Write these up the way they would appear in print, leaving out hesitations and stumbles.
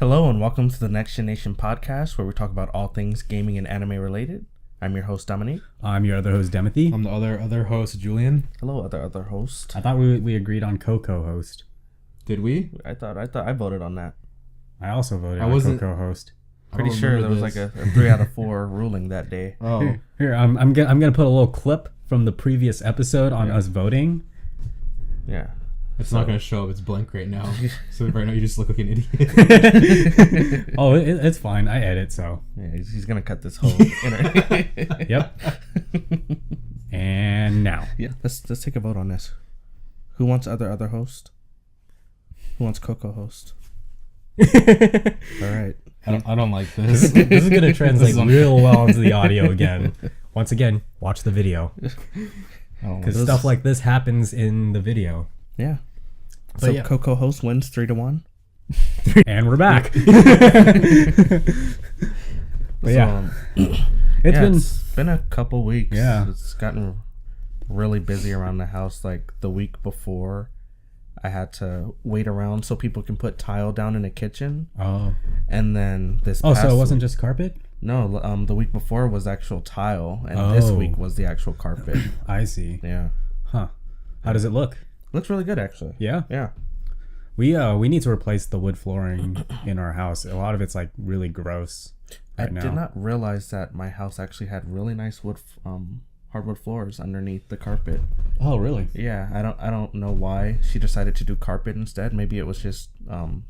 Hello and welcome to the Next Generation podcast, where we talk about all things gaming and anime related. I'm your host, Dominique. I'm your other host, Timothy. I'm the other host, Julian. Hello, other host. I thought we agreed on co-host. Did we? I thought I voted on that. I also voted on co-host. Pretty sure there was like a 3 out of 4 ruling that day. Oh, Here, I'm gonna put a little clip from the previous episode on us voting. Yeah. it's not going to show up. It's blank right now. So right now you just look like an idiot. Oh, it's fine. I edit, so. Yeah, he's gonna cut this whole internet. Yep. And now. Yeah, let's take a vote on this. Who wants other host? Who wants co-host? All right. I don't like this. This is gonna translate real well into the audio again. Once again, watch the video. Because stuff like this happens in the video. Yeah. But So yeah. co-host wins 3-1. And we're back. But yeah. It's been a couple weeks. Yeah. It's gotten really busy around the house. Like the week before, I had to wait around so people can put tile down in the kitchen. Oh. And then this Oh, past so it wasn't week, just carpet? No, the week before was actual tile, and this week was the actual carpet. I see. Yeah. Huh. How does it look? Looks really good, actually. Yeah. Yeah. We need to replace the wood flooring in our house. A lot of it's like really gross I right now. did not realize that my house actually had really nice hardwood floors underneath the carpet. Oh, really? Yeah, I don't know why she decided to do carpet instead. Maybe it was just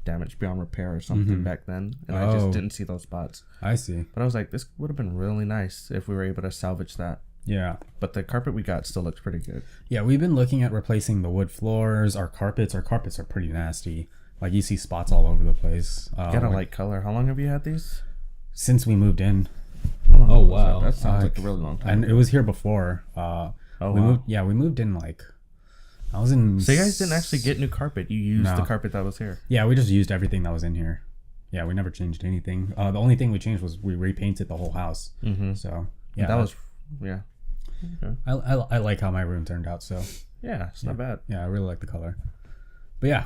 damage beyond repair or something back then, and I just didn't see those spots. I see. But I was like, this would have been really nice if we were able to salvage that. Yeah. But the carpet we got still looks pretty good. Yeah, we've been looking at replacing the wood floors. Our carpets are pretty nasty. Like you see spots all over the place. Got a light color. How long have you had these? Since we moved in. Oh, wow. That sounds like a really long time. And it was here before. We moved in like I was in. So you guys didn't actually get new carpet. You used the carpet that was here. Yeah, we just used everything that was in here. Yeah, we never changed anything. The only thing we changed was we repainted the whole house. Mm-hmm. So yeah, that was Okay. I like how my room turned out. So Yeah, it's not bad. yeah, I really like the color. But yeah,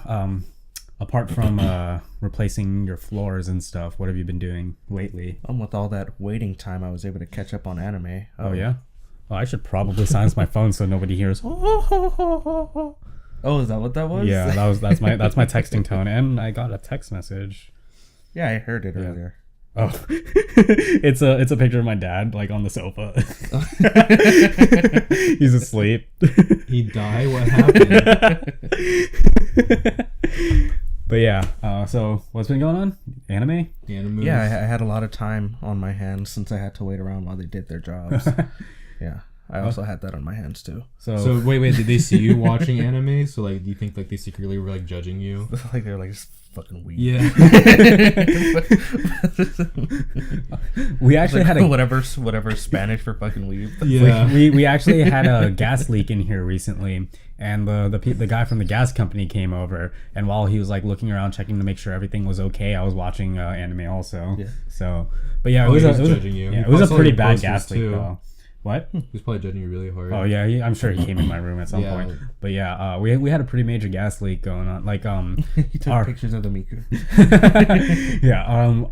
apart from replacing your floors and stuff, what have you been doing lately? With all that waiting time, I was able to catch up on anime. Oh yeah. Oh, I should probably silence my phone so nobody hears. Oh, is that what that was? Yeah, that's my texting tone, and I got a text message. Yeah, I heard it earlier. Oh, it's a picture of my dad like on the sofa. He's asleep. He died? What happened? But yeah, so what's been going on? Anime? Yeah, I had a lot of time on my hands since I had to wait around while they did their jobs. Yeah, I also had that on my hands too. So wait, did they see you watching anime? So like, do you think like they secretly were like judging you? Like they're like, it's fucking weird. Yeah. We actually like, had a whatever Spanish for fucking weeb. Yeah. we actually had a gas leak in here recently, and the guy from the gas company came over, and while he was like looking around checking to make sure everything was okay, I was watching anime also. Yeah. So, but yeah, He was judging you. Yeah, He it was a saw pretty your bad posters gas leak too. though. What? He was probably judging you really hard. Oh yeah, I'm sure he came in my room at some Yeah. point. But yeah, we had a pretty major gas leak going on. Like He took pictures of the Miku. yeah,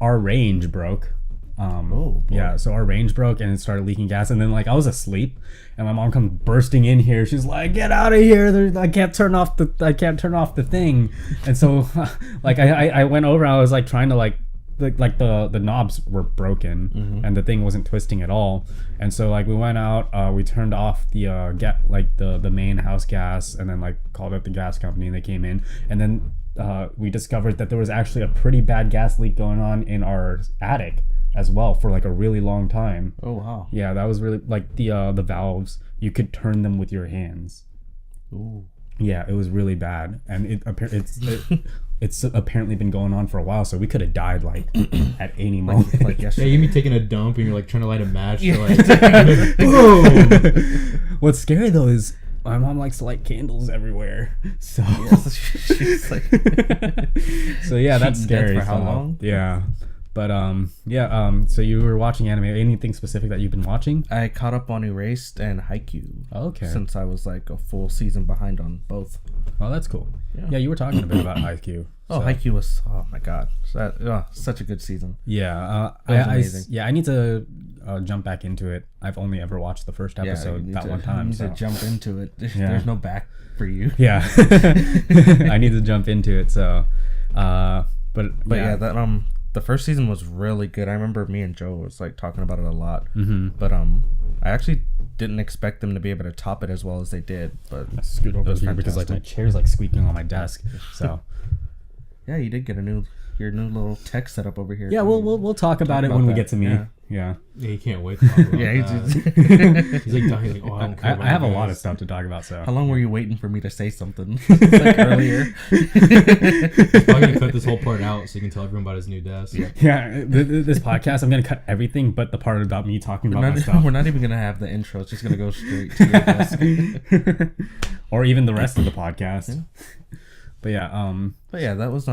our range broke. boy. Yeah, so our range broke and it started leaking gas, and then like I was asleep, and my mom comes bursting in here. She's like, "Get out of here! I can't turn off the thing." And so, like I went over. I was like trying to like the knobs were broken and the thing wasn't twisting at all. And so like we went out, we turned off the the main house gas, and then like called out the gas company, and they came in, and then we discovered that there was actually a pretty bad gas leak going on in our attic as well for like a really long time. Oh wow. Yeah, that was really like the valves, you could turn them with your hands. Ooh. Yeah, it was really bad, and it's apparently been going on for a while, so we could have died like at any moment. Like Yeah, yesterday. you be taking a dump and you're like trying to light a match. Yeah. Like, boom. What's scary though is my mom likes to light candles everywhere. So She's like, so yeah, that's She's dead scary. for how So, long? Yeah, But so you were watching anime. Anything specific that you've been watching? I caught up on Erased and Haikyuu. Okay. Since I was like a full season behind on both. Oh, that's cool. Yeah, you were talking a bit about Haikyuu. Oh, Haikyuu was, oh my god, such a good season. Yeah, It was amazing. I need to jump back into it. I've only ever watched the first episode one time. You need So to jump into it. Yeah. There's no back for you. yeah, I need to jump into it. So, but yeah, that the first season was really good. I remember me and Joe was like talking about it a lot. Mm-hmm. But I actually didn't expect them to be able to top it as well as they did. But I scoot over here because like my chair's like squeaking on my desk. So yeah, you did get your new little tech setup over here. yeah, we'll talk about it when we get to me. Yeah. Yeah, he can't wait to talk about Yeah, that. He's like, oh, I don't care about I have a you lot of guys. stuff to talk about. So How long were you waiting for me to say something? Like earlier. He's probably gonna cut this whole part out so you can tell everyone about his new desk. yeah, this podcast I'm gonna cut everything but the part about me talking about my stuff, We're not even gonna have the intro. It's just gonna go straight to your desk. or even the rest of the podcast. But yeah, that was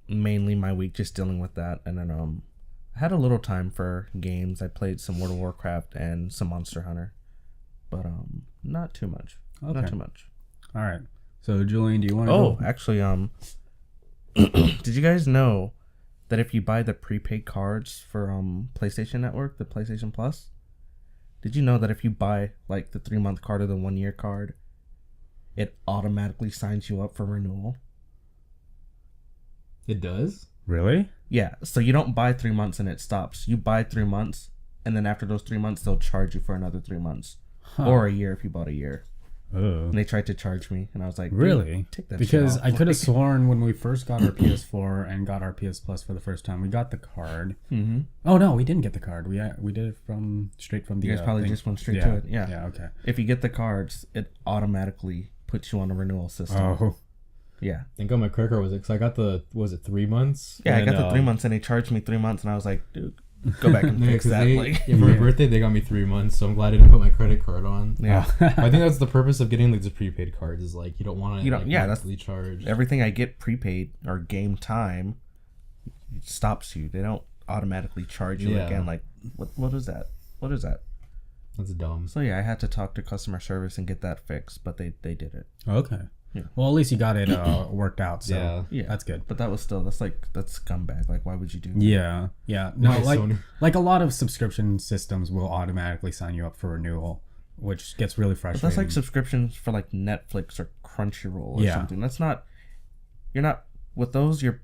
mainly my week, just dealing with that, and then I had a little time for games. I played some World of Warcraft and some Monster Hunter, but not too much. Okay. Not too much. all right. So Julian, do you want to? Oh, actually, did you guys know that if you buy the prepaid cards for PlayStation Network, the PlayStation Plus, did you know that if you buy like the 3-month card or the 1-year card, it automatically signs you up for renewal? It does? Really? Yeah, so you don't buy 3 months and it stops. You buy 3 months, and then after those 3 months, they'll charge you for another 3 months. Or a year if you bought a year. Oh. And they tried to charge me, and I was like, Really? take that Because shit off. I could have sworn when we first got our PS4 and got our PS Plus for the first time, we got the card. Mm-hmm. Oh no, we didn't get the card. We did it straight from the. You guys probably thing. just went straight to it. Yeah. Yeah. Okay. If you get the cards, it automatically puts you on a renewal system. Oh. Yeah. I think on my credit card was it? Because I got was it 3 months? Yeah, And I got the 3 months, and they charged me 3 months, and I was like, dude, go back and fix that. For my birthday, they got me 3 months, so I'm glad I didn't put my credit card on. Yeah. I think that's the purpose of getting like the prepaid cards is like you don't want to You don't- like, yeah, that's- monthly charge. Everything I get prepaid or game time, it stops you. They don't automatically charge you Yeah. again. Like, what is that? What is that? That's dumb. So yeah, I had to talk to customer service and get that fixed, but they did it. Okay. Yeah. Well, at least you got it worked out. So Yeah. Yeah, that's good. But that's scumbag. Like, why would you do that? Yeah. Yeah. No, Nice, like Sony. like a lot of subscription systems will automatically sign you up for renewal, which gets really But frustrating. that's like subscriptions for like Netflix or Crunchyroll or Yeah. something. That's not. You're not with those. You're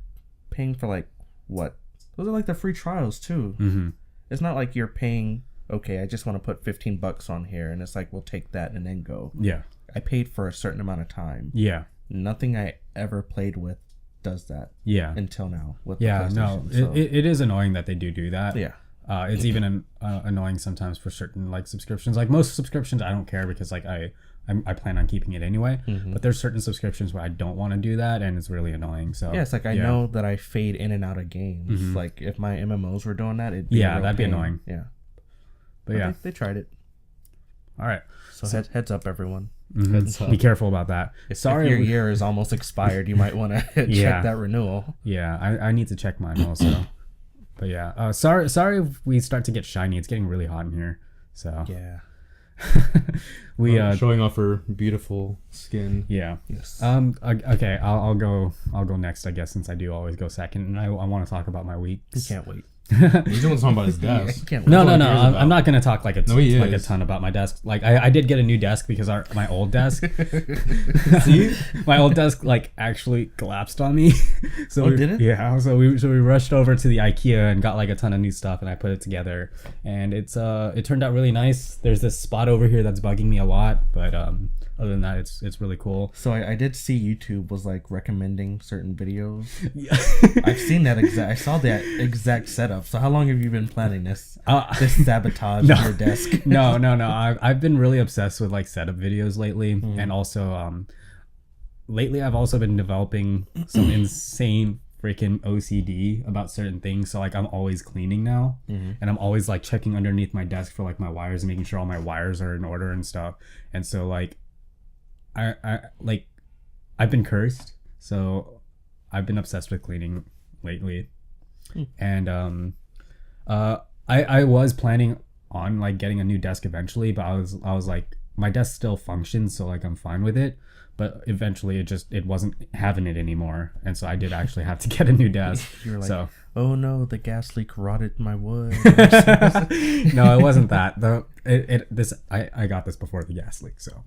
paying for like what? Those are like the free trials too. Mm-hmm. It's not like you're paying. Okay, I just want to put $15 on here, and it's like we'll take that and then go. Yeah. I paid for a certain amount of time. Yeah. Nothing I ever played with does that Yeah. until now. With Yeah. the No, PlayStation, so, it is annoying that they do that. yeah. It's even annoying sometimes for certain like subscriptions. Like most subscriptions, I don't care because like I plan on keeping it anyway. Mm-hmm. But there's certain subscriptions where I don't want to do that, and it's really annoying. So Yeah, it's like I know that I fade in and out of games. Mhm. Like if my MMOs were doing that, it'd be Yeah, a real that'd be pain. annoying. Yeah, But yeah, they tried it. all right. So heads up, everyone. Mhm. Heads up. Be careful about that. If Sorry, your year is almost expired, you might want to check Yeah. that renewal. Yeah, I need to check mine also. But yeah, sorry if we start to get shiny. It's getting really hot in here. So Yeah. we showing off her beautiful skin. yeah. Yes. Okay, I'll go next, I guess, since I do always go second, and I want to talk about my week. You can't wait. He's the one talking about his Yeah, desk. you can't wait. No, That's all he cares I'm about. not gonna talk like No, he like a is. ton about my desk. Like I did get a new desk because my old desk, See? my old desk like actually collapsed on me. So Oh, did it? Yeah. So we rushed over to the IKEA and got like a ton of new stuff, and I put it together, and it turned out really nice. There's this spot over here that's bugging me a lot, but other than that, it's really cool. So I did see YouTube was like recommending certain videos. Yeah. I've seen that exact. I saw that exact setup. So how long have you been planning this? This sabotage No. of your desk? no. I've been really obsessed with like setup videos lately, and also lately I've also been developing some insane freaking OCD about certain things. So like I'm always cleaning now, and I'm always like checking underneath my desk for like my wires and making sure all my wires are in order and stuff. And so like I've been cursed, so I've been obsessed with cleaning lately. And I was planning on like getting a new desk eventually, but I was like, my desk still functions, so like I'm fine with it. But eventually it wasn't having it anymore, and so I did actually have to get a new desk. You were like, so oh no, the gas leak rotted my wood. no, it wasn't that. I got this before the gas leak, so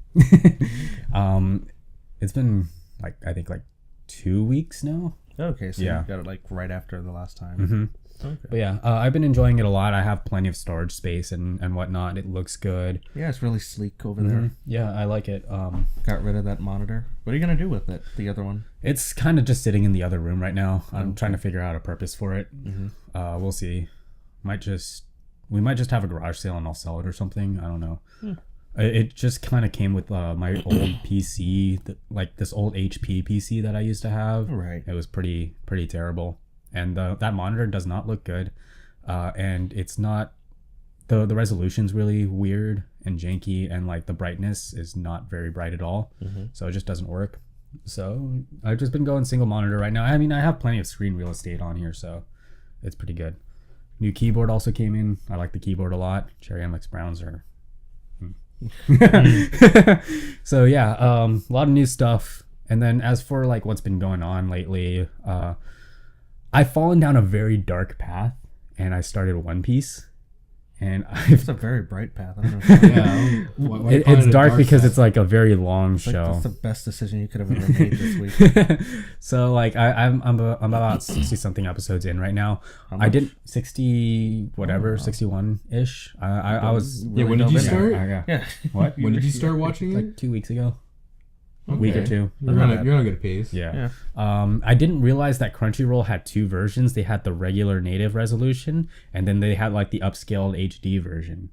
it's been like I think like 2 weeks now. Okay, so Yeah. you got it like right after the last time. Mm-hmm. Okay. But yeah, I've been enjoying it a lot. I have plenty of storage space and whatnot. It looks good. Yeah, it's really sleek over Mhm. there. Yeah, I like it. Got rid of that monitor. What are you gonna do with it? The other one? It's kind of just sitting in the other room right now. I'm trying to figure out a purpose for it. Mm-hmm. We'll see. We might just have a garage sale and I'll sell it or something. I don't know. It just kind of came with my old PC, like this old HP PC that I used to have. Right. It was pretty terrible, and that monitor does not look good, and it's not the resolution's really weird and janky, and like the brightness is not very bright at all. So it just doesn't work. So I've just been going single monitor right now. I mean, I have plenty of screen real estate on here, so it's pretty good. New keyboard also came in. I like the keyboard a lot. Cherry MX Browns are so yeah, a lot of new stuff. And then as for like what's been going on lately, I've fallen down a very dark path, and I started One Piece, and It's a very bright path. I don't know. Yeah. Why you call it's it a dark because path? it's like a very long It's like, show. that's the best decision you could have ever made this week. So like I'm about 60 something episodes in right now. I did 60 whatever, 61 ish. I was Yeah, when did you start? yeah. Yeah. What? When did you start watching Like it? 2 weeks ago. A week or two. You're on a good pace. Yeah. I didn't realize that Crunchyroll had two versions. They had the regular native resolution, and then they had like the upscaled HD version.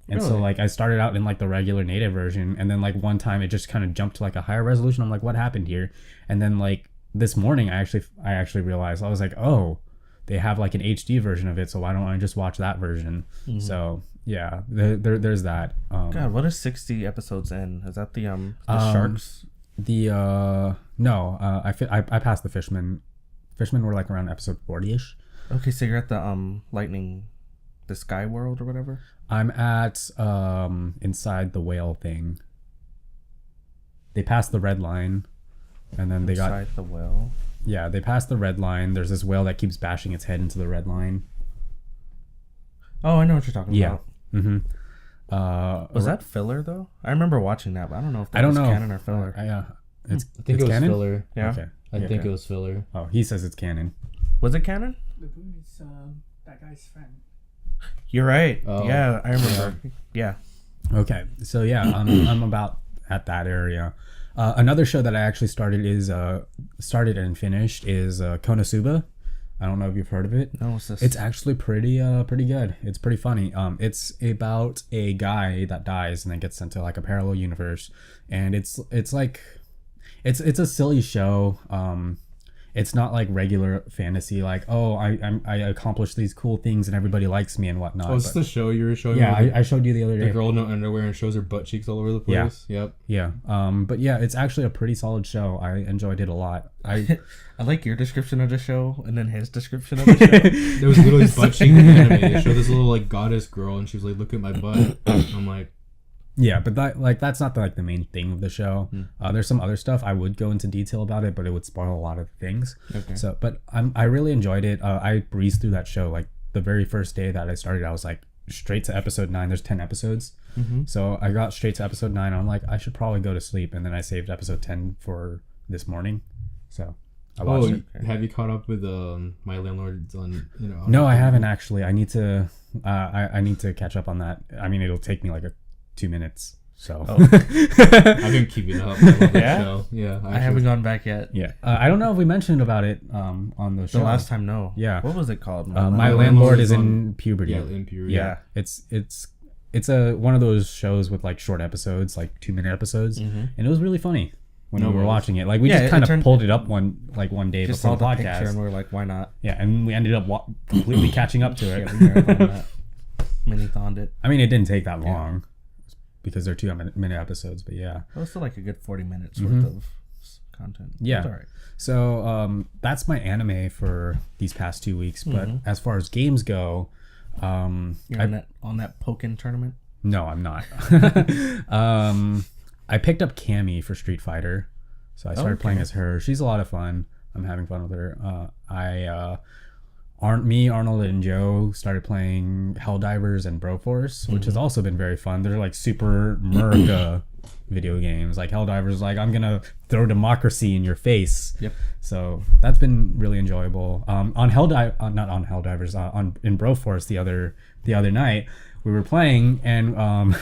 And so Really? like I started out in like the regular native version, and then like one time it just kind of jumped to like a higher resolution. I'm like, what happened here? And then like this morning I actually realized, I was like, oh, they have like an HD version of it, so why don't I just watch that version? So yeah, there's that. God, what is 60 episodes in? Is that the sharks? No, I passed the Fishmen. Fishmen were like around episode 40ish. Okay, so you're at the lightning, the sky world or whatever. I'm at inside the whale thing. They passed the red line, and then they Inside the well. they passed the red line. There's this whale that keeps bashing its head into the red line. Oh, I know what you're talking Yeah. about. Was that filler though? I remember watching that, but I don't know if that I don't was know. canon or filler. Yeah, it's I think it's it was canon? filler. Yeah. Okay. I think it was filler. Oh, he says it's canon. Was it canon? Lagoon is that guy's friend. You're right. Oh. Yeah, I remember. Yeah. Okay, so yeah, I'm about at that area. Another show that I actually started and finished is Konosuba. I don't know if you've heard of it. No, what's this? It's actually pretty good. It's pretty funny. It's about a guy that dies and then gets sent to like a parallel universe, and it's like it's a silly show. It's not like regular fantasy, like, oh, I accomplished these cool things and everybody likes me and whatnot. Oh, is this the show you were showing? Yeah, me? I showed you the other The day. girl in no underwear and shows her butt cheeks all over the place. Yep. Yeah. But yeah, it's actually a pretty solid show. I enjoyed it a lot. I like your description of the show and then his description of the show. There was literally butt cheek in the anime. They showed this little like goddess girl, and she was like, "Look at my butt." I'm like, yeah, but that's not the main thing of the show. There's some other stuff I would go into detail about it, but it would spoil a lot of things. Okay. So, but I really enjoyed it. I breezed through that show. Like the very first day that I started, I was like straight to episode 9. There's 10 episodes. So I got straight to episode 9. I'm like, I should probably go to sleep, and then I saved episode 10 for this morning. So I watched it. have you caught up with My Landlord's on? No, I haven't actually. I need to. I need to catch up on that. I mean, it'll take me like 2 minutes. So I've been keeping up. I love that Yeah? show. Yeah, I haven't gone back yet. yeah, I don't know if we mentioned about it on the show. The last time, no. Yeah. What was it called? My landlord is in puberty. Yeah, in puberty. Yeah, it's a one of those shows with like short episodes, like 2-minute episodes, and it was really funny when we were watching it. Like we Yeah, just kind it of turned- pulled it up one day Just before saw the the picture and podcast. we were like, why not? Yeah, and we ended up completely catching up to it. Yeah, we marathoned that. Mini-thoned it. I mean, it didn't take that long because they're 2-minute episodes, but yeah. It was still like a good 40 minutes worth of content. Yeah. It's all right. So that's my anime for these past 2 weeks. But as far as games go, You're on that Pokken tournament. no, I'm not. I picked up Cammy for Street Fighter, so I started playing as her. She's a lot of fun. I'm having fun with her. Arnold, and Joe started playing Helldivers and Broforce, which has also been very fun. They're like super America video games. Like Helldivers, like I'm gonna throw democracy in your face. Yep. So that's been really enjoyable. In Broforce the other night we were playing and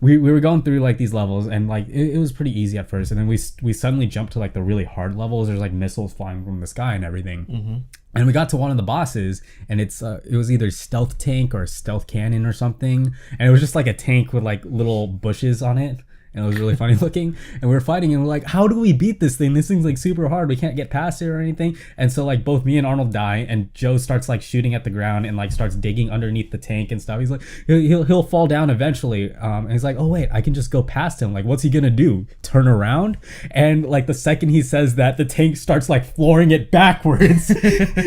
we were going through like these levels and like it was pretty easy at first, and then we suddenly jumped to like the really hard levels. There's like missiles flying from the sky and everything. And we got to one of the bosses, and it was either stealth tank or stealth cannon or something, and it was just like a tank with like little bushes on it, and it was really funny looking. And we were fighting, and we're like, how do we beat this thing? This thing's like super hard. We can't get past it or anything. And so like both me and Arnold die, and Joe starts like shooting at the ground and like starts digging underneath the tank and stuff. He's like, he'll fall down eventually. And he's like, oh wait, I can just go past him. Like, what's he gonna do? Turn around? And like the second he says that, the tank starts like flooring it backwards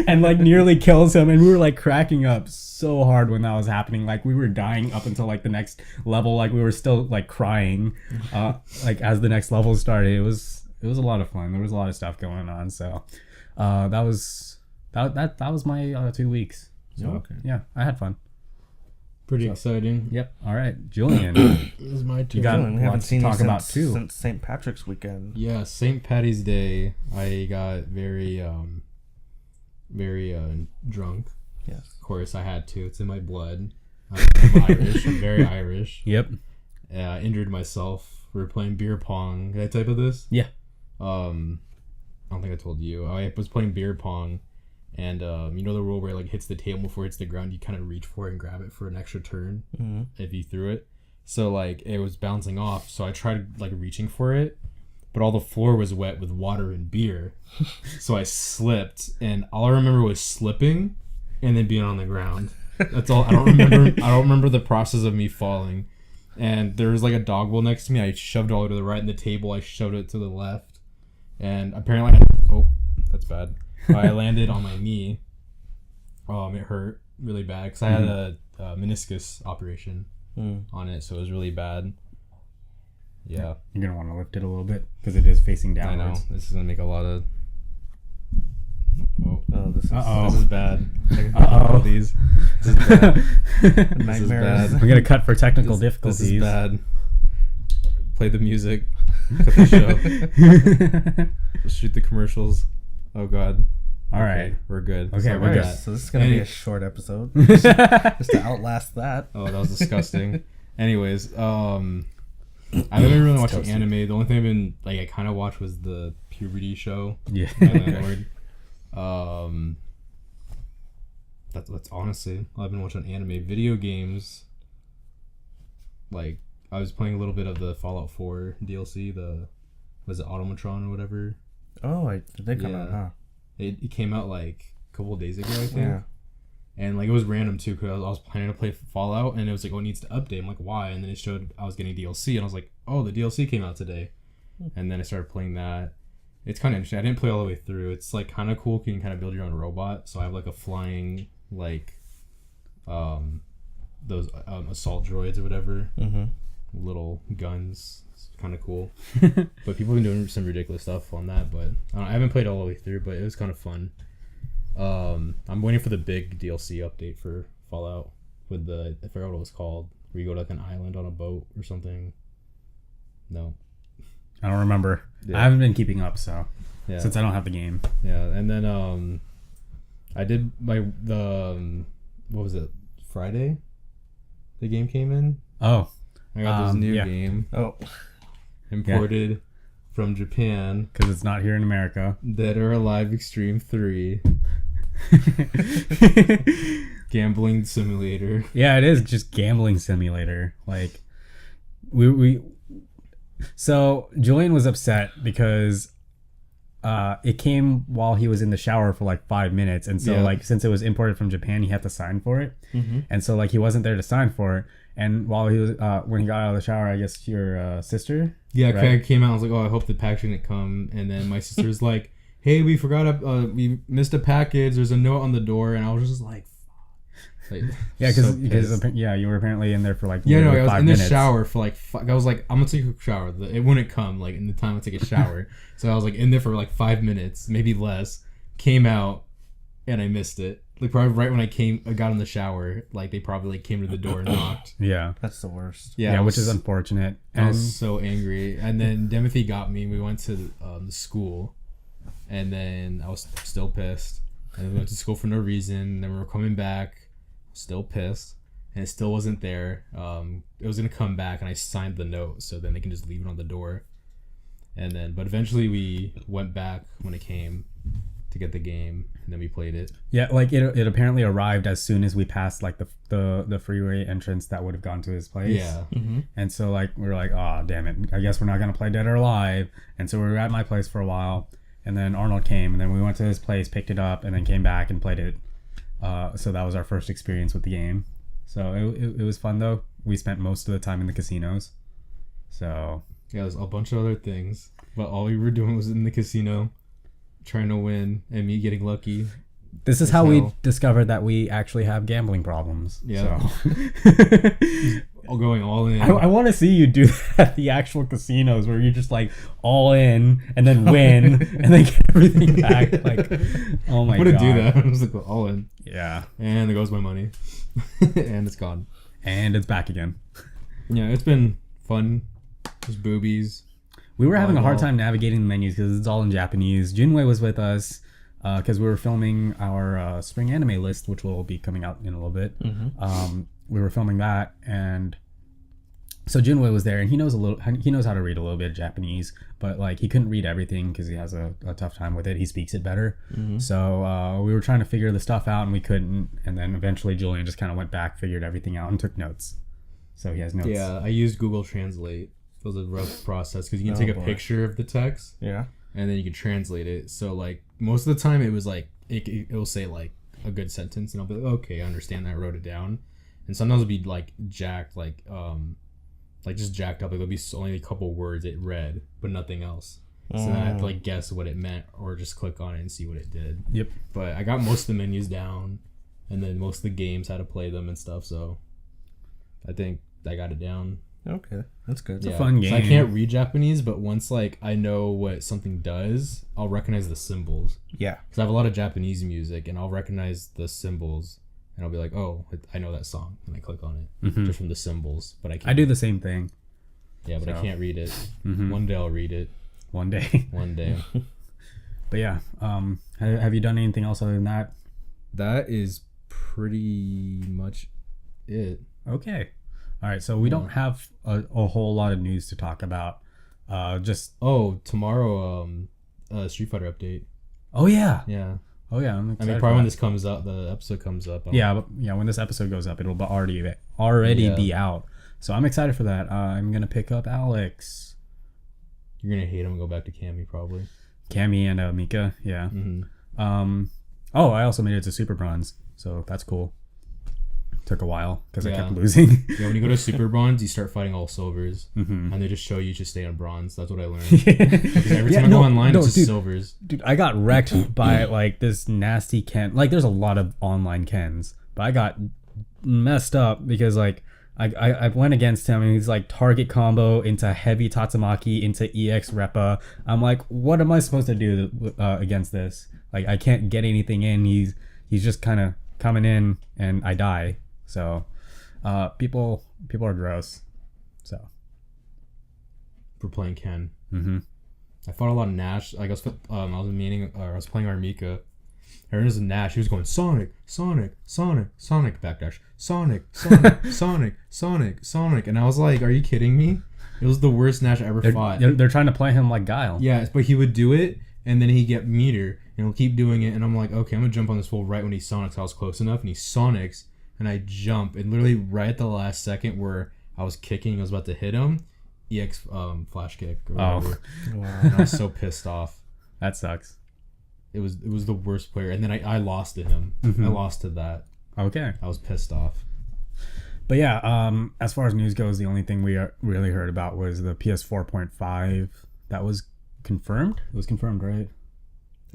and like nearly kills him. And we were like cracking up so hard when that was happening. Like we were dying up until like the next level. Like we were still like crying like as the next level started. It was a lot of fun. There was a lot of stuff going on. So that was my 2 weeks. So yeah, I had fun. Pretty exciting. Yep. All right, Julian. This is my turn. You got We haven't lots to seen you talk about too. since St. Patrick's weekend. Yeah, St. Patty's Day. I got very drunk. Yes. Of course, I had to. It's in my blood. I'm Irish. I'm very Irish. Yep. Injured myself. We were playing beer pong. Did I type of this? Yeah. I don't think I told you. I was playing beer pong, and you know the rule where it like hits the table before it hits the ground. You kind of reach for it and grab it for an extra turn if you threw it. So like it was bouncing off. So I tried like reaching for it, but all the floor was wet with water and beer. So I slipped, and all I remember was slipping and then being on the ground. That's all. I don't remember the process of me falling. And there was like a dog bowl next to me. I shoved it all the way to the right, and the table I shoved it to the left. And apparently, that's bad. I landed on my knee. It hurt really bad because I had a meniscus operation on it, so it was really bad. Yeah, You're gonna want to lift it a little bit because it is facing downwards. I know this is gonna make a lot of. This This is bad. Uh-oh. These. This is bad. nightmares. bad. We're gonna cut for technical difficulties. This is bad. Play the music. Cut the show. Just shoot the commercials. Oh god. All Okay, right. we're good. Okay, Sorry we're about good. that. So this is gonna be a short episode, just to outlast that. Oh, that was disgusting. Anyways, I haven't been really watching anime. The only thing I've been like I kind of watched was the puberty show. Yeah. My landlord. That's honestly I've been watching anime. Video games, like I was playing a little bit of the Fallout 4 DLC, was it Automatron or whatever. Did they come out, huh? It came out like a couple of days ago, I think. Yeah. And like it was random too because I was planning to play Fallout, and it was like, oh, it needs to update. I'm like, why? And then it showed I was getting DLC, and I was like, oh, the DLC came out today. And then I started playing that. It's kind of interesting. I didn't play all the way through. It's like kind of cool. You can kind of build your own robot. So I have like a flying like those assault droids or whatever. Little guns. It's kind of cool. But people have been doing some ridiculous stuff on that. But I haven't played all the way through, but it was kind of fun. I'm waiting for the big DLC update for Fallout with I forgot what it was called, where you go to like an island on a boat or something. No. I don't remember. Yeah. I haven't been keeping up, so Yeah. since I don't have the game. Yeah, and then I did what was it? Friday? The game came in. Oh, I got this new yeah. game Oh, imported from Japan. because it's not here in America. Dead or Alive Extreme 3. Gambling simulator. Yeah, it is just gambling simulator. Like so Julian was upset because it came while he was in the shower for like 5 minutes, and so Yeah. like since it was imported from Japan, he had to sign for it, and so like he wasn't there to sign for it, And while he was when he got out of the shower, I guess your sister. Yeah, right? I came out. I was like, oh, I hope the package didn't come. And then my sister's like, hey, we forgot. We missed a package. There's a note on the door, and I was just like, fuck. Yeah, so because you were apparently in there for like yeah, no, I was 5 in minutes. the shower for like I was like, I'm gonna take a shower. It wouldn't come like in the time I take a shower, so I was like in there for like 5 minutes, maybe less. Came out, and I missed it. Like probably right when I got in the shower, like they probably like came to the door and knocked. Yeah, That's the worst. yeah, which is unfortunate. I And was so angry. And then Timothy got me. We went to the school, and then I was still pissed. And then we went to school for no reason. And then we were coming back, still pissed, and it still wasn't there. It was gonna come back, and I signed the note so then they can just leave it on the door. And then, but eventually we went back when it came to get the game, and then we played it. yeah, like it apparently arrived as soon as we passed like the freeway entrance that would have gone to his place. Yeah. And so like we were like, oh damn it, I guess we're not gonna play Dead or Alive. And so we were at my place for a while, and then Arnold came, and then we went to his place, picked it up, and then came back and played it. So that was our first experience with the game. So it was fun though. We spent most of the time in the casinos. So Yeah, there's a bunch of other things, but all we were doing was in the casino, trying to win, and me getting lucky. this is As how we hell. discovered that we actually have gambling problems. Yeah. So. All going all in. I want to see you do that at the actual casinos where you just like all in and then win and then get everything back. Like, oh my I'm god. gonna do that. I'm just like all in, Yeah. and there goes my money, and it's gone. And it's back again. Yeah, it's been fun. Just boobies. We were having a hard Volleyball. time navigating the menus because it's all in Japanese. Junwei was with us because we were filming our spring anime list, which will be coming out in a little bit. We were filming that, and so Junwei was there, and he knows how to read a little bit of Japanese, but like he couldn't read everything because he has a tough time with it. He speaks it better. So we were trying to figure the stuff out, and we couldn't. And then eventually Julian just kind of went back, figured everything out, and took notes. So he has notes. Yeah, I used Google Translate. It was a rough process because you can take a boy. picture of the text Yeah. and then you can translate it. So like most of the time it was like it will say like a good sentence, and I'll be like, okay, I understand that, I wrote it down. And sometimes it'll be like jacked, like just jacked up. Like there'll be only a couple words it read, but nothing else. So then I have to like guess what it meant or just click on it and see what it did. Yep. But I got most of the menus down, and then most of the games, how to play them and stuff. So I think I got it down. Okay, that's good. a fun So I game. can't read Japanese, but once like I know what something does, I'll recognize the symbols. Yeah. Because I have a lot of Japanese music, and I'll recognize the symbols, and I'll be like, oh, I know that song, and I click on it just from the symbols. But I can't. I do the same thing. Yeah, but I so. can't read it. One day I'll read it. One day. One day. But yeah, have you done anything else other than that? That is pretty much it. Okay. All right. So we don't have a whole lot of news to talk about. Just Oh, tomorrow, Street Fighter update. oh yeah, Yeah. oh yeah. I'm I excited mean, for probably when that. this comes up, the episode comes up. Yeah, but yeah, when this episode goes up, it'll already Yeah. be out. So I'm excited for that. I'm gonna pick up Alex, You're going to hate him and go back to Cammy, probably. Cammy, and Mika. Yeah. Oh, I also made it to Super Bronze, so that's cool. Took a while because I Yeah. kept losing. Yeah, when you go to Super Bronze, you start fighting all silvers. Mm-hmm. And they just show you to stay on bronze. That's what I learned. Because every time I go online, it's just dude, silvers. Dude, I got wrecked by like this nasty Ken. Like, there's a lot of online Kens, but I got messed up because like I went against him and he's like target combo into heavy Tatsumaki into EX Repa. I'm like, what am I supposed to do against this? Like, I can't get anything in. He's just kind of coming in and I die. So people are gross. So For playing Ken. mm-hmm. I fought a lot of Nash. Like I was playing Armika. Everyone was Nash. He was going Sonic, Sonic, Sonic, Sonic, backdash, Sonic, Sonic, Sonic, Sonic, Sonic, and I was like, "Are you kidding me?" It was the worst Nash I ever fought. They're trying to play him like Guile. Yeah, but he would do it, and then he'd get meter, and he'll keep doing it, and I'm like, okay, I'm gonna jump on this fool right when he Sonics. I was close enough, and he Sonics, and I jump, and literally right at the last second where I was kicking, I was about to hit him, EX flash kick or whatever. Wow. And I was so pissed off. That sucks. It was the worst player, and then I lost to him. I lost to that. Okay. I was pissed off. But yeah, as far as news goes, the only thing we really heard about was the PS4.5 that was confirmed. It was confirmed, right?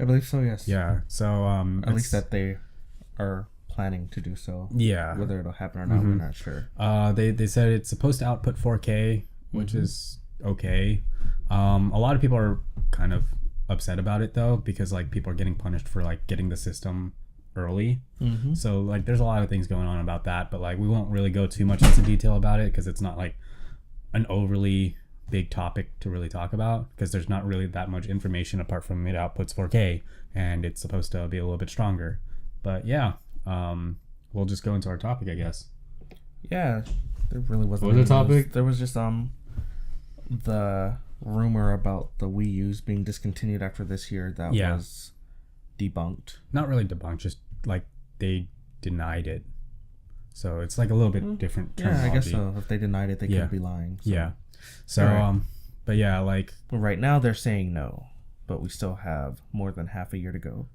I believe so. Yes. Yeah. So At least that they are planning to do so. Yeah. Whether it'll happen or not, we're not sure. They said it's supposed to output 4K, which is okay. A lot of people are kind of upset about it though, because like people are getting punished for like getting the system early. So like there's a lot of things going on about that, but like we won't really go too much into detail about it because it's not like an overly big topic to really talk about, because there's not really that much information apart from it outputs 4K and it's supposed to be a little bit stronger. But yeah, we'll just go into our topic, I guess. Yeah, there really wasn't. What was the topic? There was just the rumor about the Wii U's being discontinued after this year that was debunked. Not really debunked, just like they denied it. So it's like a little bit different terminology. Yeah, I guess so. If they denied it, they could be lying. So. Yeah. So right. But yeah, like right now they're saying no, but we still have more than half a year to go.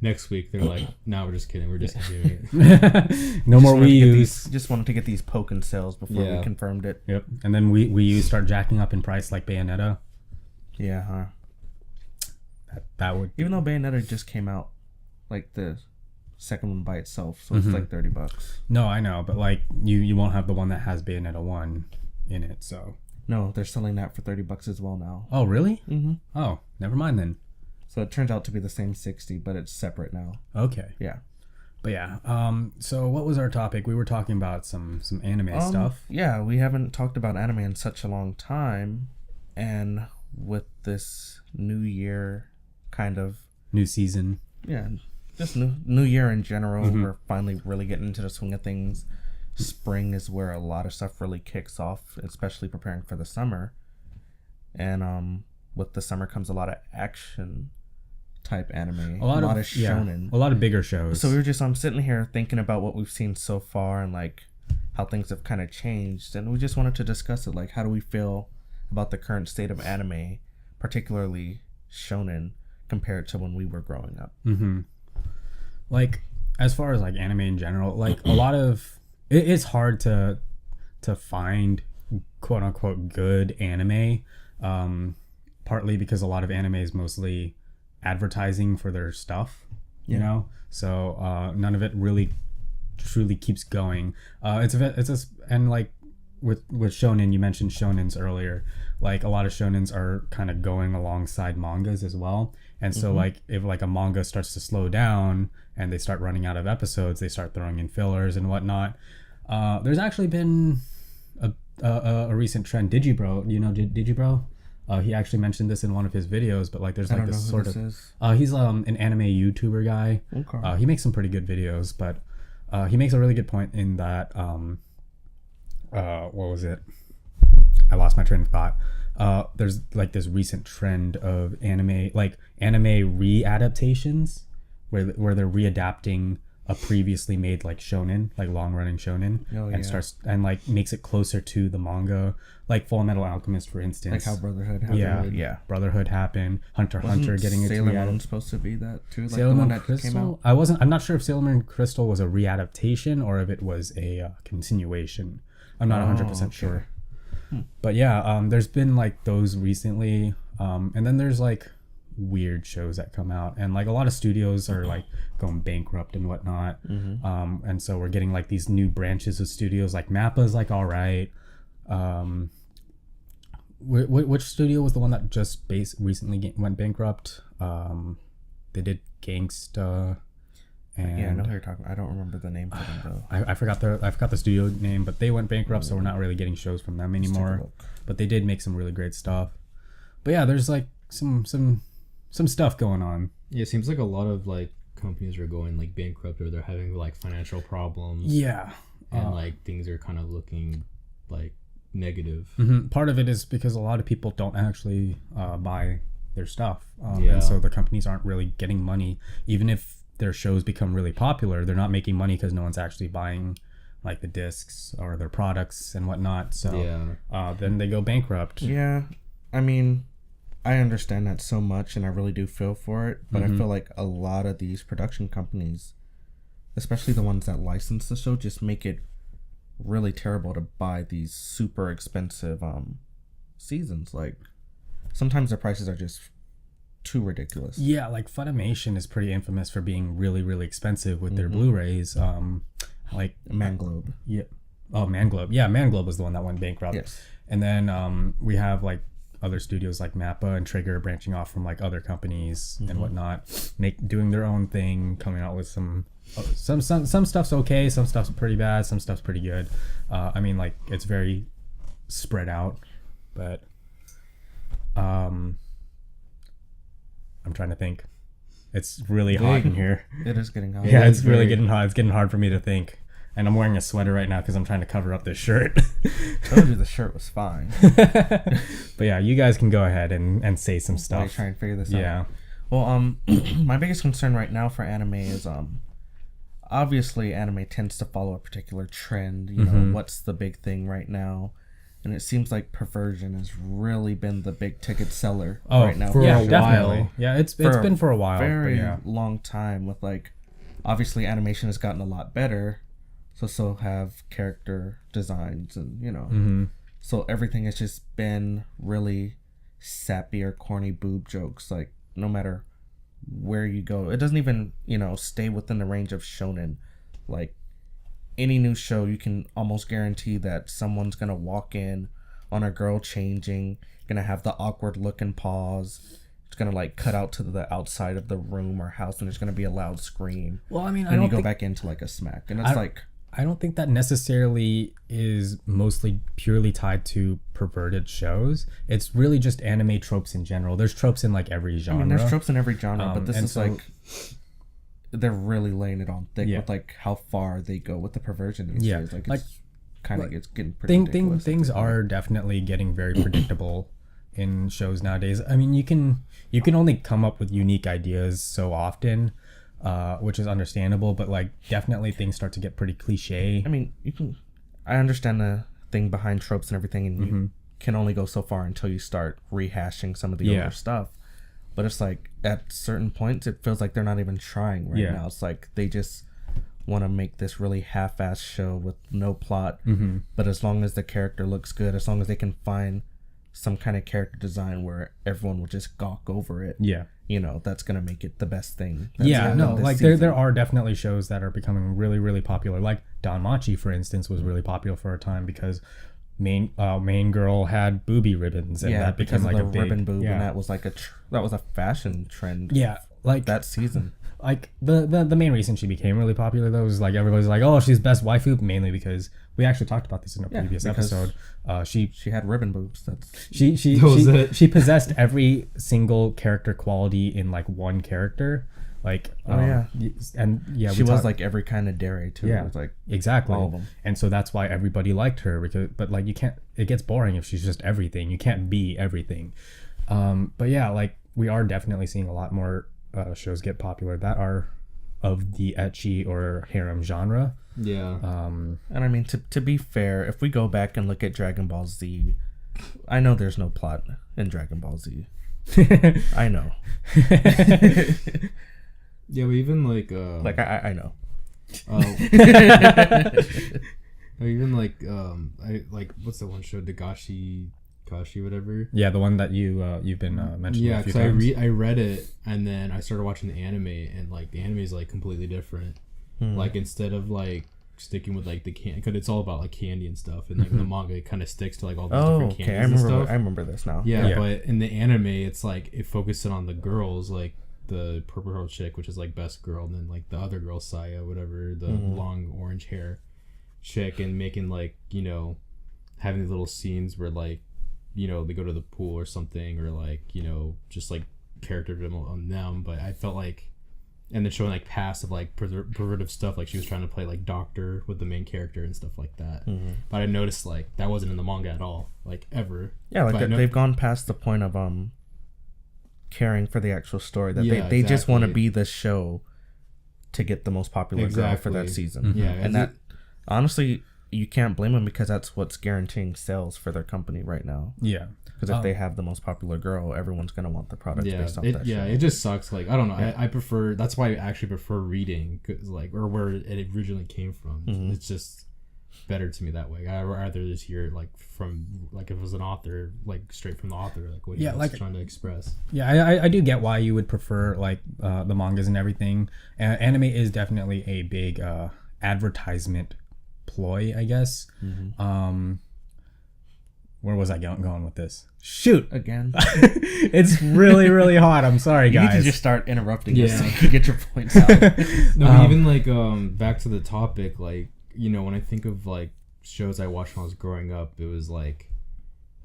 Next week they're like, "No, we're just kidding. We're just doing it. No more Wii U's." Just wanted to get these Pokken sales before we confirmed it. Yep. And then Wii U's start jacking up in price like Bayonetta. Yeah, huh? That would, even though Bayonetta just came out, like the second one by itself, so it's like $30. No, I know, but like you won't have the one that has Bayonetta 1 in it, so. No, they're selling that for $30 as well now. Oh, really? Oh, never mind then. So it turns out to be the same 60, but it's separate now. Okay. Yeah. But yeah, so what was our topic? We were talking about some anime stuff. Yeah, we haven't talked about anime in such a long time, and with this new year kind of new season. Yeah, just new year in general, we're finally really getting into the swing of things. Spring is where a lot of stuff really kicks off, especially preparing for the summer. And with the summer comes a lot of action type anime, a lot of shonen, a lot of bigger shows. So we were just sitting here thinking about what we've seen so far and like how things have kind of changed, and we just wanted to discuss it. Like, how do we feel about the current state of anime, particularly shonen, compared to when we were growing up? Like, as far as like anime in general, like a lot of it's hard to find quote unquote good anime, partly because a lot of anime is mostly advertising for their stuff, you know, so none of it really truly keeps going. And like with shonen, you mentioned shonens earlier, like a lot of shonens are kind of going alongside mangas as well, and so like if like a manga starts to slow down and they start running out of episodes, they start throwing in fillers and whatnot. There's actually been a recent trend. Digibro, you know Digibro? He actually mentioned this in one of his videos, but like there's like this sort of he's an anime YouTuber guy. Okay. He makes some pretty good videos, but he makes a really good point in that what was it? I lost my train of thought. There's like this recent trend of anime readaptations where they're readapting a previously made like shonen, like long running shonen, starts and like makes it closer to the manga, like Full Metal Alchemist, for instance. Like how Brotherhood happened. Yeah. Brotherhood happened. Hunter getting its Sailor Moon supposed to be that too? Like Sailor Moon Crystal? I'm not sure if Sailor Moon Crystal was a readaptation or if it was a continuation. I'm not 100% sure. But yeah, there's been like those recently, and then there's like weird shows that come out, and like a lot of studios are like going bankrupt and whatnot, and so we're getting like these new branches of studios. Like Mappa's like all right. Which studio was the one that just recently went bankrupt? They did Gangsta. And yeah, I know who you're talking about. I don't remember the name for them though. I forgot the studio name, but they went bankrupt, so we're not really getting shows from them anymore. But they did make some really great stuff. But yeah, there's like some stuff going on. Yeah, it seems like a lot of like companies are going like bankrupt, or they're having like financial problems. Yeah, and like things are kind of looking like negative. Part of it is because a lot of people don't actually buy their stuff, and so the companies aren't really getting money, even if their shows become really popular. They're not making money because no one's actually buying like the discs or their products and whatnot. So then they go bankrupt. Yeah, I mean, I understand that so much, and I really do feel for it. But I feel like a lot of these production companies, especially the ones that license the show, just make it really terrible to buy these super expensive seasons. Like sometimes the prices are just too ridiculous. Yeah, like Funimation is pretty infamous for being really, really expensive with their Blu-rays. Like Manglobe. Yeah. Oh, Manglobe. Yeah, Manglobe was the one that went bankrupt. Yes. And then we have like other studios like Mappa and Trigger branching off from like other companies and whatnot, doing their own thing, coming out with some stuff's okay, some stuff's pretty bad, some stuff's pretty good. I mean, like it's very spread out, but I'm trying to think. It's really hot in here. It is getting hot. Yeah, it's really getting hot. It's getting hard for me to think. And I'm wearing a sweater right now because I'm trying to cover up this shirt. Told you the shirt was fine. But yeah, you guys can go ahead and say some While you stuff. try and figure this out. Yeah. Well, my biggest concern right now for anime is obviously anime tends to follow a particular trend. You know, what's the big thing right now? And it seems like perversion has really been the big ticket seller right now. for a while. Definitely. Yeah, it's been for a while. Very but yeah. long time with like, obviously animation has gotten a lot better. So have character designs and, you know. So everything has just been really sappy or corny boob jokes. Like, no matter where you go. It doesn't even, you know, stay within the range of shonen. Like, any new show, you can almost guarantee that someone's going to walk in on a girl changing, going to have the awkward look and pause. It's going to, like, cut out to the outside of the room or house, and there's going to be a loud scream. Well, I mean, Then you go back into, like, a smack. And it's like... I don't think that necessarily is mostly purely tied to perverted shows. It's really just anime tropes in general. There's tropes in like every genre. I mean, there's tropes in every genre, but this is so, like they're really laying it on thick Yeah. with like how far they go with the perversion these Yeah, days. Like, like- it's kind of it's getting pretty ridiculous. things are definitely getting very predictable in shows nowadays. I mean, you can only come up with unique ideas so often. Which is understandable, but like definitely things start to get pretty cliche. I mean, I understand the thing behind tropes and everything, and you can only go so far until you start rehashing some of the older stuff. But it's like at certain points, it feels like they're not even trying right now. It's like they just want to make this really half-assed show with no plot. But as long as the character looks good, as long as they can find some kind of character design where everyone will just gawk over it. Yeah. You know, that's going to make it the best thing. Like there are definitely shows that are becoming really, really popular. Like Danmachi, for instance, was really popular for a time because main girl had booby ribbons, and that became like a big ribbon boob, and that was like that was a fashion trend. Yeah, like that season. Like the main reason she became really popular though is like everybody's like, oh, she's best waifu, mainly because we actually talked about this in a previous episode. She had ribbon boobs. She possessed every single character quality in like one character. Like she was like every kind of dere too. Yeah, it was like exactly. all of them. And so that's why everybody liked her but like you can't. It gets boring if she's just everything. You can't be everything. But yeah, like we are definitely seeing a lot more shows get popular that are of the ecchi or harem genre. Yeah. And I mean, to be fair, if we go back and look at Dragon Ball Z, I know there's no plot in Dragon Ball Z. I know. Yeah, but even like I know. Even like I like what's that one show, Dagashi whatever. Yeah, the one that you've been mentioning. Yeah, a few because times. I read it and then I started watching the anime, and like the anime is like completely different. Like instead of like sticking with like the candy, because it's all about like candy and stuff, and like in the manga it kind of sticks to like all these different candies and stuff. I remember this now. Yeah, but in the anime it's like it focuses on the girls, like the purple hair chick, which is like best girl, and then like the other girl, Saya, whatever, the long orange hair chick, and making like, you know, having these little scenes where like, you know, they go to the pool or something, or like, you know, just like character demo on them. But I felt like, and then showing like past of like pervertive stuff, like she was trying to play like doctor with the main character and stuff like that. But I noticed like that wasn't in the manga at all, like ever. Yeah, like they've gone past the point of caring for the actual story, that they just want to be the show to get the most popular girl for that season. Yeah, and that honestly, you can't blame them, because that's what's guaranteeing sales for their company right now. Yeah, because if they have the most popular girl, everyone's gonna want the product based off that. Yeah, show. it just sucks. Like I don't know. I prefer. That's why I actually prefer reading, cause like, or where it originally came from. It's just better to me that way. I'd rather just hear it like from like if it was an author, like straight from the author, like what he was trying to express. Yeah, I do get why you would prefer like the mangas and everything. Anime is definitely a big advertisement ploy, I guess. Where was I going with this? Shoot! Again. It's really, really hot. I'm sorry, You guys. need to just start interrupting us so you can get your points out. No, but even like back to the topic, like, you know, when I think of like shows I watched when I was growing up, it was like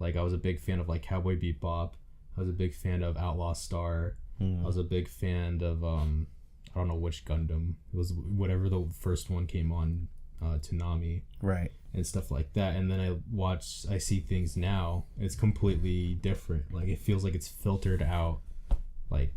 I was a big fan of like Cowboy Bebop. I was a big fan of Outlaw Star. I was a big fan of I don't know which Gundam. It was whatever the first one came on, Toonami. Right. And stuff like that. And then I see things now, it's completely different. Like it feels like it's filtered out, like,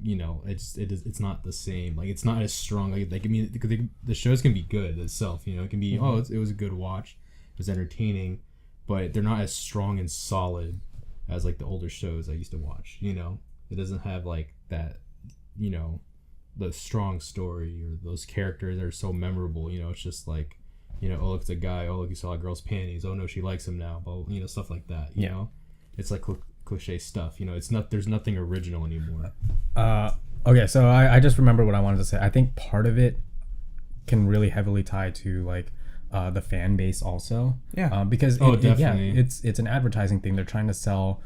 you know, it's not the same. Like it's not as strong. Like I mean, the shows can be good itself, you know, it can be it was a good watch, it was entertaining, but they're not as strong and solid as like the older shows I used to watch, you know. It doesn't have like that, you know, the strong story or those characters that are so memorable, you know. It's just like, you know, oh, look, it's a guy. Oh, look, you saw a girl's panties. Oh no, she likes him now. But you know, stuff like that. You know, it's like cliche stuff. You know, it's not. There's nothing original anymore. Okay, so I just remember what I wanted to say. I think part of it can really heavily tie to like the fan base also. Yeah. Because definitely. it's an advertising thing. They're trying to sell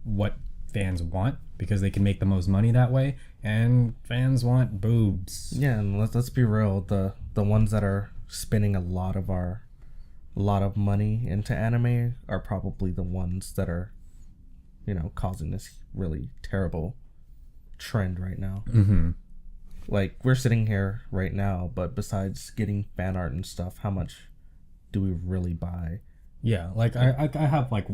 what fans want because they can make the most money that way, and fans want boobs. Yeah, and let's be real. The ones that are spending a lot of money into anime are probably the ones that are, you know, causing this really terrible trend right now. Like we're sitting here right now, but besides getting fan art and stuff, how much do we really buy? Yeah, like I have like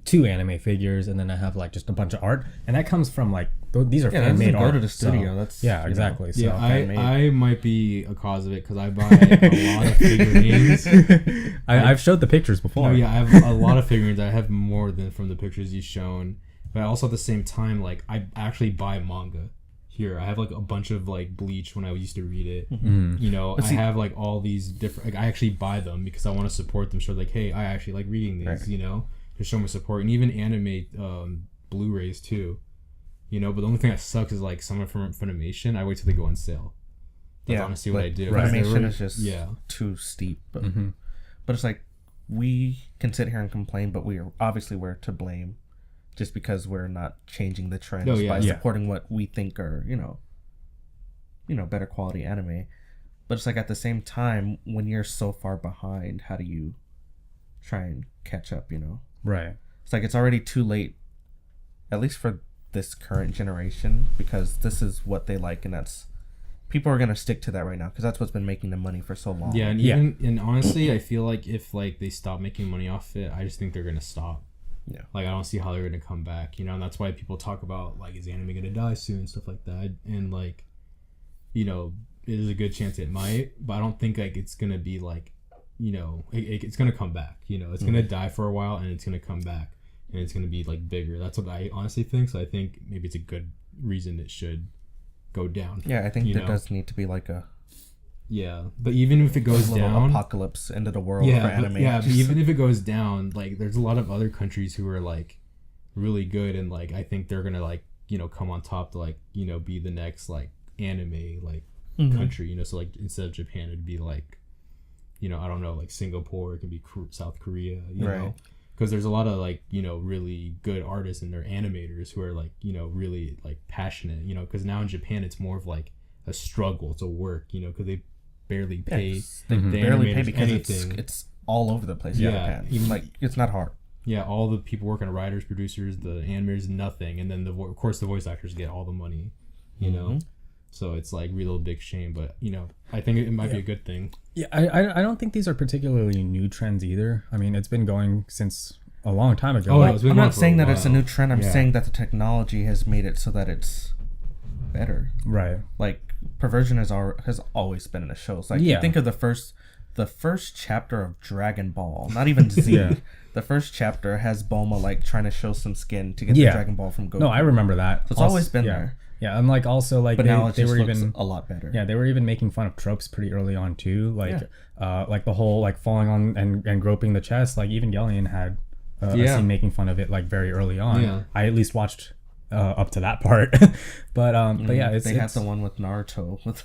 two anime figures, and then I have like just a bunch of art, and that comes from like these are fan made art. Go to the studio. That's exactly. So Yeah, I might be a cause of it because I buy a lot of figurines. I've showed the pictures before. No, yeah, I have a lot of figurines. I have more than from the pictures you've shown, but also at the same time, like I actually buy manga. Here, I have like a bunch of like Bleach when I used to read it. You know, I have like all these different. Like I actually buy them because I want to support them. So like, hey, I actually like reading these. Right. You know, to show my support, and even anime Blu-rays too. You know, but the only thing that sucks is like some from Funimation. I wait till they go on sale. That's honestly what I do. Funimation is just too steep. But it's like we can sit here and complain, but we're to blame, just because we're not changing the trends by supporting what we think are you know better quality anime. But it's like at the same time, when you're so far behind, how do you try and catch up? You know, right? It's like it's already too late, at least for this current generation, because this is what they like, and that's people are gonna stick to that right now because that's what's been making them money for so long. Yeah, and even and honestly, I feel like if like they stop making money off it, I just think they're gonna stop. Yeah, like I don't see how they're gonna come back. You know, and that's why people talk about like, is anime gonna die soon, stuff like that. And like, you know, there's a good chance it might, but I don't think like it's gonna be like, you know, it's gonna come back. You know, it's gonna die for a while and it's gonna come back. And it's going to be like bigger. That's what I honestly think. So I think maybe it's a good reason it should go down. Yeah, I think there does need to be like a but even if it goes down, apocalypse into the world for anime. But even if it goes down, like there's a lot of other countries who are like really good, and like I think they're gonna like, you know, come on top to like, you know, be the next like anime like country. You know, so like instead of Japan, it'd be like, you know, I don't know, like Singapore. It could be South Korea. You know. Because there's a lot of like, you know, really good artists and they're animators who are like, you know, really like passionate, you know, because now in Japan it's more of like a struggle, it's a work, you know, because they barely pay. They barely pay because it's all over the place in Japan. Even like it's not hard. Yeah, all the people working, writers, producers, the animators, nothing, and then of course the voice actors get all the money, you know. So it's like real big shame, but you know, I think it might be a good thing. Yeah, I don't think these are particularly new trends either. I mean, it's been going since a long time ago. I'm not saying that it's a new trend. I'm saying that the technology has made it so that it's better. Right. Like perversion has always been in the shows. Like you think of the first chapter of Dragon Ball, not even Z. The first chapter has Bulma like trying to show some skin to get the Dragon Ball from Goku. No, I remember that. So it's always been there. Yeah, and like also like But now it they just were looks even a lot better. yeah, they were even making fun of tropes pretty early on too, like the whole like falling on and groping the chest. Like even Yellian had a scene making fun of it like very early on. Yeah. I at least watched up to that part, but yeah, they had the one with Naruto with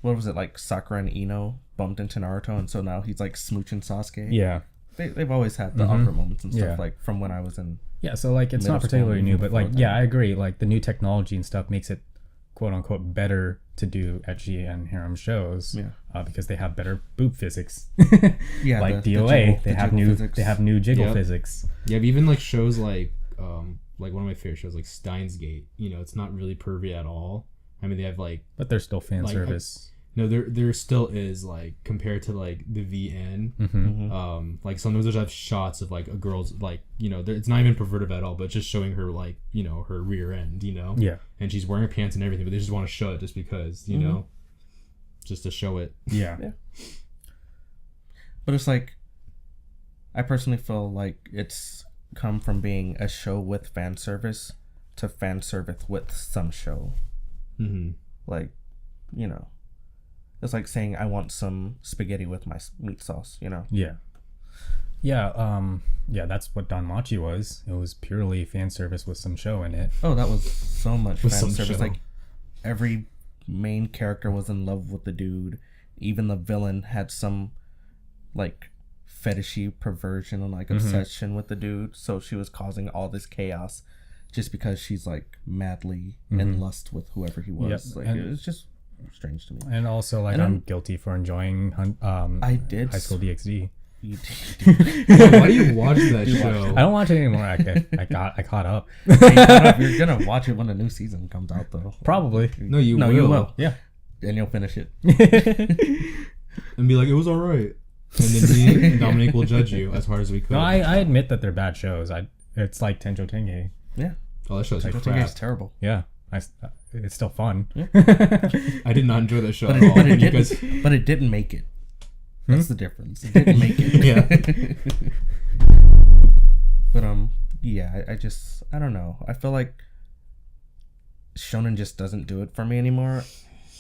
what was it, like Sakura and Ino bumped into Naruto, and so now he's like smooching Sasuke. Yeah, they've always had the awkward moments and stuff, Yeah. like from when I was in. yeah. So like it's Middle not school, particularly new, even but like before yeah, that. I agree. Like the new technology and stuff makes it quote unquote better to do ecchi and harem shows. Yeah. Because they have better boob physics. Yeah, like the DOA, jiggle- they the have jiggle new physics. they have new jiggle Yep. physics. Yeah, but even like shows like one of my favorite shows like Steins Gate. You know, it's not really pervy at all. I mean, they have like But there's still fan Like, service. no, there still is like compared to like the VN. Like sometimes there's have shots of like a girl's like it's not even perverted at all, but just showing her like her rear end. Yeah. And she's wearing her pants and everything, but they just want to show it just because just to show it. Yeah. But it's like, I personally feel like it's come from being a show with fan service to fan service with some show. Mm-hmm. Like, it's like saying I want some spaghetti with my meat sauce. Yeah. Yeah, that's what Don Machi was. It was purely fan service with some show in it. Oh, that was so much With fan some service. show. Like, every main character was in love with the dude. Even the villain had some like fetishy perversion and like obsession with the dude. So she was causing all this chaos just because she's like madly in lust with whoever he was. Yep, Like, and- it was just strange to me. And also, like, And I'm then- guilty for enjoying I did. High School DxD. You Why do you watch that show? I don't watch it anymore. I caught up. You're gonna watch it when the new season comes out, though. Probably. No, you No, will. you will. Yeah. And you'll finish it. And be like, it was all right. And then me and Dominic will judge you as hard as we could. No, I admit that they're bad shows. It's like Tenjo Tenge. Yeah. Oh, that show's I think crap. it's terrible. Yeah. It's still fun. I did not enjoy that show at all. But it because didn't. But it didn't make it. That's the difference. It didn't make it. Yeah. But yeah, I don't know. I feel like shonen just doesn't do it for me anymore.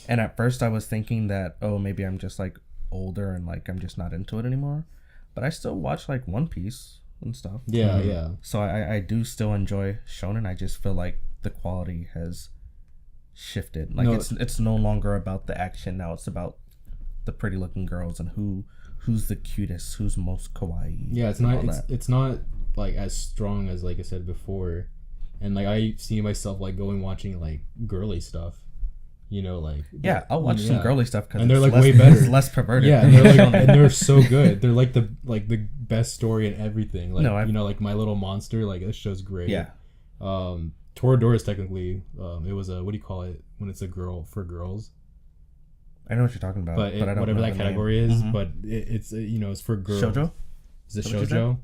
And at first I was thinking that, oh, maybe I'm just like older and like I'm just not into it anymore. But I still watch like One Piece and stuff. Yeah, yeah. So I do still enjoy shonen. I just feel like the quality has shifted. Like No. it's no longer about the action now. It's about the pretty looking girls and who's the cutest, who's most kawaii. Yeah, it's and not all it's that. it's not like as strong as like I said before. And like I see myself like going watching like girly stuff. Like Yeah, I'll watch some girly stuff because And they're, like, less, way better. It's less perverted. Yeah, and they're like and they're so good. They're like the best story and everything. Like No, I've- like My Little Monster, like this show's great. Yeah. Toradora is technically it was a what do you call it when it's a girl for girls? I know what you're talking about, But, but I don't whatever know that the name. category is, Mhm. but it's it's for girls. Shoujo? Is it Is that what you shoujo?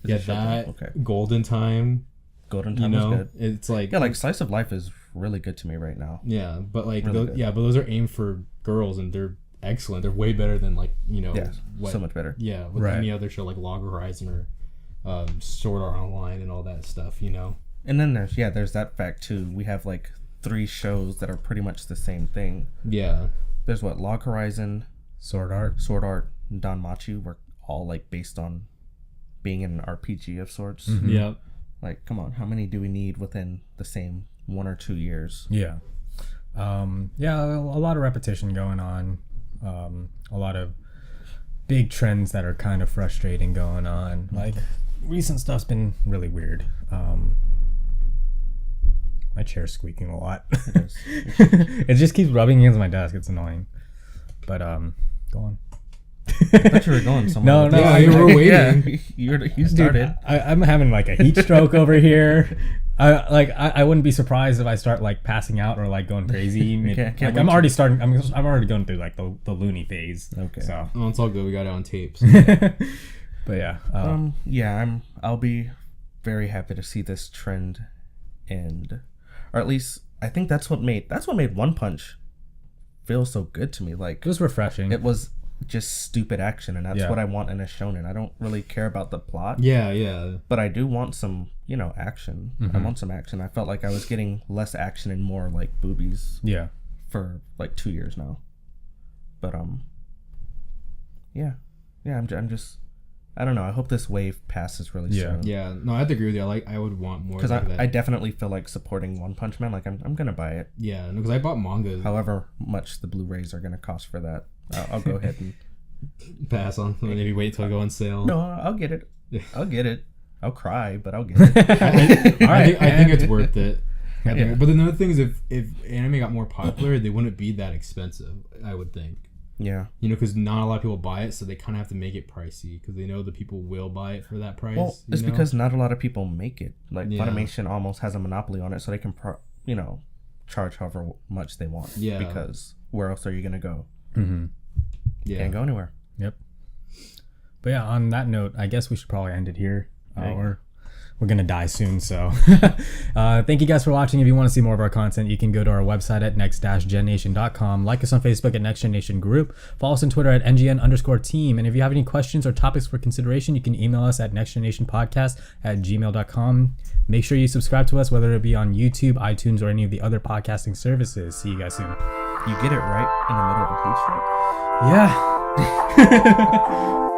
Is Yeah, it shoujo? that Okay. Golden Time. Golden You Time know, was good. it's like Yeah, like Slice of Life is really good to me right now. yeah, but like Really those, good. but those are aimed for girls and they're excellent. They're way better than like Yeah, what, so much better. yeah with Right. any other show like Log Horizon or Sword Art Online and all that stuff. And then there's that fact too. We have like 3 shows that are pretty much the same thing. Yeah, There's Log Horizon, Sword Art. Sword Art, and Danmachi were all like based on being in an RPG of sorts. yeah. Like, come on, how many do we need within the same 1 or 2 years? Yeah. Yeah, a lot of repetition going on. A lot of big trends that are kind of frustrating going on. Like, recent stuff's been really weird. My chair's squeaking a lot. It just keeps rubbing against my desk. It's annoying. But, go on. I thought you were going somewhere. No, Yeah, you were waiting. Yeah, you started. Dude, I'm having like a heat stroke over here. I wouldn't be surprised if I start like passing out or like going crazy. Can't Like, wait I'm to- already starting. I'm already going through like the loony phase. Okay. So, Oh, it's all good. We got it on tapes. but yeah. Yeah, I'll be very happy to see this trend end, or at least I think that's what made One Punch feel so good to me. Like, It was refreshing. it was just stupid action, and that's Yeah. what I want in a shonen. I don't really care about the plot, yeah, yeah. but I do want some you know, action. Mm-hmm. I want some action. I felt like I was getting less action and more like boobies Yeah. for like 2 years now. But yeah, I'm just, I don't know. I hope this wave passes really soon. Yeah, no, I have to agree with you. I would want more. Because like that. I definitely feel like supporting One Punch Man. Like I'm gonna buy it. Yeah, because I bought mangas. However much the Blu-rays are gonna cost for that, I'll go ahead and Pass on. Maybe wait till I go on sale. no, I'll get it. I'll get it. I'll cry, but I'll get it. I think it's worth it. Yeah. But another thing is, if anime got more popular, they wouldn't be that expensive. I would think. Yeah. You know, because not a lot of people buy it, so they kind of have to make it pricey because they know the people will buy it for that price. Well, it's you know? because not a lot of people make it. Like Yeah. Funimation almost has a monopoly on it, so they can, charge however much they want. Yeah. Because where else are you gonna go? Mm-hmm. yeah. Can't go anywhere. Yep. But yeah, on that note, I guess we should probably end it here. We're gonna die soon, so thank you guys for watching. If you want to see more of our content, you can go to our website at next-gennation.com. Like us on Facebook at Next Gen Nation Group. Follow us on Twitter at ngn_team. And if you have any questions or topics for consideration, you can email us at nextgennationpodcast@gmail.com. Make sure you subscribe to us, whether it be on YouTube, iTunes, or any of the other podcasting services. See you guys soon. You get it right in the middle of a heat stroke. Yeah.